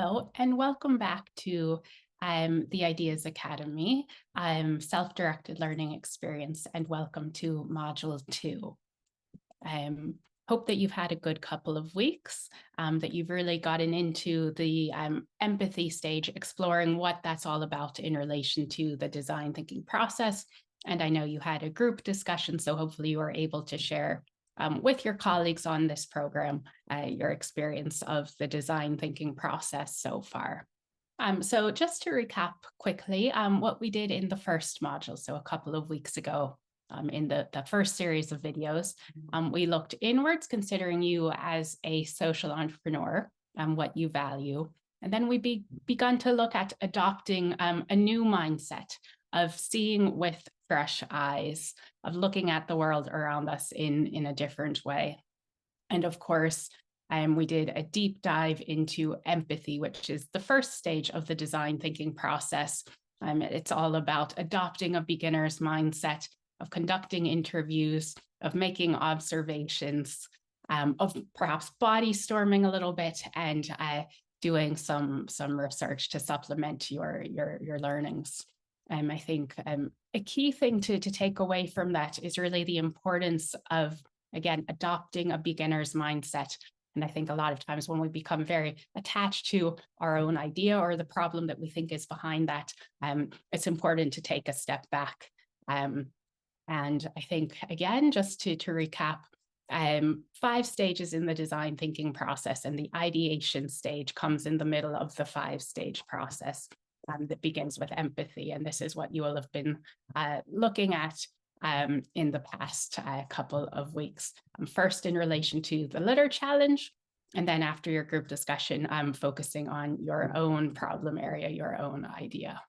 Hello, and welcome back to the Ideas Academy, self-directed learning experience, and welcome to Module 2. Hope that you've had a good couple of weeks, that you've really gotten into the empathy stage, exploring what that's all about in relation to the design thinking process. And I know you had a group discussion, so hopefully you were able to share with your colleagues on this program your experience of the design thinking process so far. So just to recap quickly, what we did in the first module, so a couple of weeks ago, in the first series of videos, we looked inwards, considering you as a social entrepreneur and what you value. And then we begun to look at adopting a new mindset of seeing with fresh eyes, of looking at the world around us in a different way. And of course, we did a deep dive into empathy, which is the first stage of the design thinking process. It's all about adopting a beginner's mindset, of conducting interviews, of making observations, of perhaps body storming a little bit, and doing some research to supplement your learnings. I think a key thing to take away from that is really the importance of, again, adopting a beginner's mindset. And I think a lot of times when we become very attached to our own idea or the problem that we think is behind that, it's important to take a step back. And I think, again, just to recap, 5 stages in the design thinking process, and the ideation stage comes in the middle of the 5-stage process that begins with empathy. And this is what you will have been looking at in the past couple of weeks. First, in relation to the litter challenge, and then after your group discussion, focusing on your own problem area, your own idea.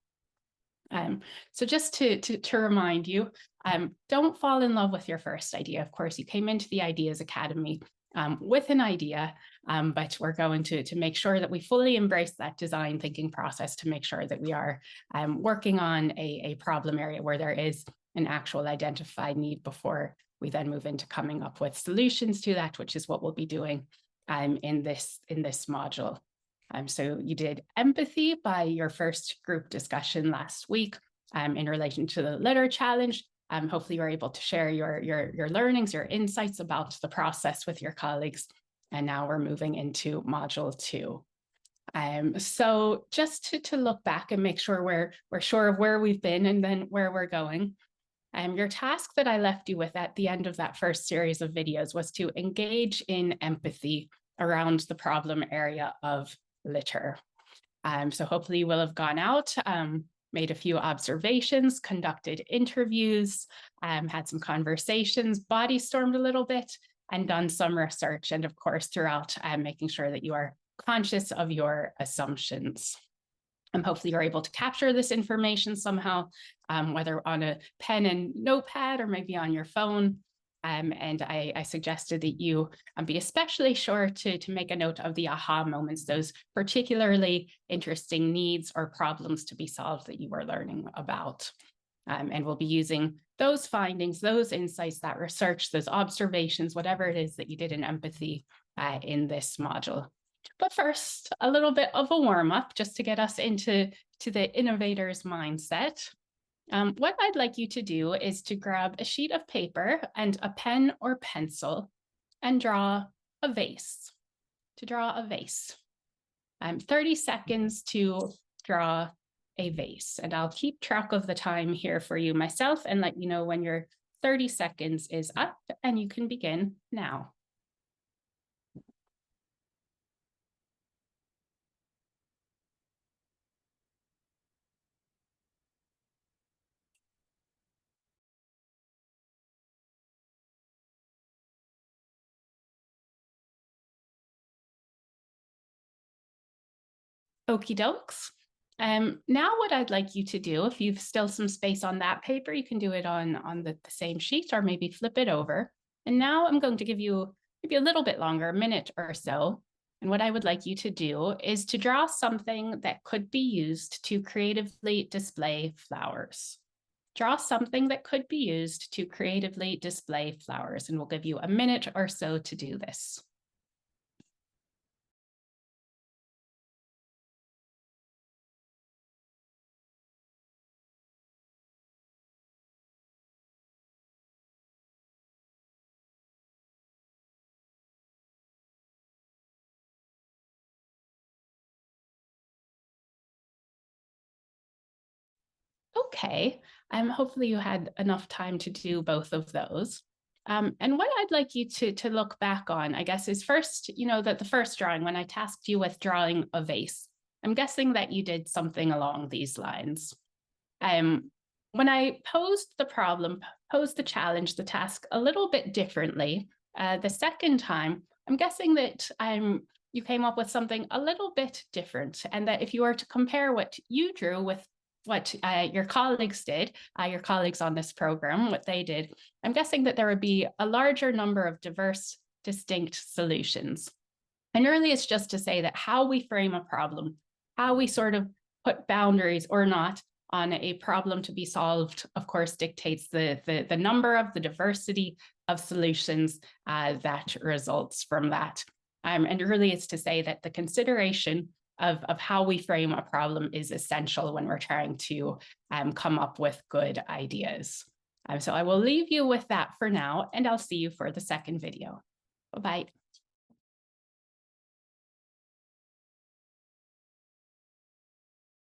So just to remind you, don't fall in love with your first idea. Of course, you came into the Ideas Academy with an idea, but we're going to make sure that we fully embrace that design thinking process to make sure that we are working on a problem area where there is an actual identified need before we then move into coming up with solutions to that, which is what we'll be doing in this module. So you did empathy by your first group discussion last week in relation to the litter challenge. Hopefully you're able to share your learnings, your insights about the process with your colleagues. And now we're moving into module 2. So just to look back and make sure we're sure of where we've been and then where we're going. Your task that I left you with at the end of that first series of videos was to engage in empathy around the problem area of litter. So hopefully you will have gone out, made a few observations, conducted interviews, had some conversations, body stormed a little bit, and done some research. And of course, throughout, making sure that you are conscious of your assumptions. And hopefully you're able to capture this information somehow, whether on a pen and notepad or maybe on your phone. And I suggested that you be especially sure to make a note of the aha moments, those particularly interesting needs or problems to be solved that you were learning about. And we'll be using those findings, those insights, that research, those observations, whatever it is that you did in empathy in this module. But first, a little bit of a warm-up just to get us into the innovator's mindset. What I'd like you to do is to grab a sheet of paper and a pen or pencil and draw a vase. 30 seconds to draw a vase. And I'll keep track of the time here for you myself and let you know when your 30 seconds is up, and you can begin now. Okie dokes. Now what I'd like you to do, if you've still some space on that paper, you can do it on the same sheet or maybe flip it over. And now I'm going to give you maybe a little bit longer, a minute or so. And what I would like you to do is to draw something that could be used to creatively display flowers. Draw something that could be used to creatively display flowers, and we'll give you a minute or so to do this. okay. Hopefully you had enough time to do both of those. And what I'd like you to look back on, I guess, is first, that the first drawing, when I tasked you with drawing a vase, I'm guessing that you did something along these lines. When I posed the problem, posed the challenge, the task a little bit differently, the second time, I'm guessing that you came up with something a little bit different, and that if you were to compare what you drew with what your colleagues did, your colleagues on this program, what they did, I'm guessing that there would be a larger number of diverse, distinct solutions. And really, it's just to say that how we frame a problem, how we sort of put boundaries or not on a problem to be solved, of course, dictates the number of the diversity of solutions that results from that. And really, it's to say that the consideration of how we frame a problem is essential when we're trying to come up with good ideas. So I will leave you with that for now, and I'll see you for the second video. Bye-bye.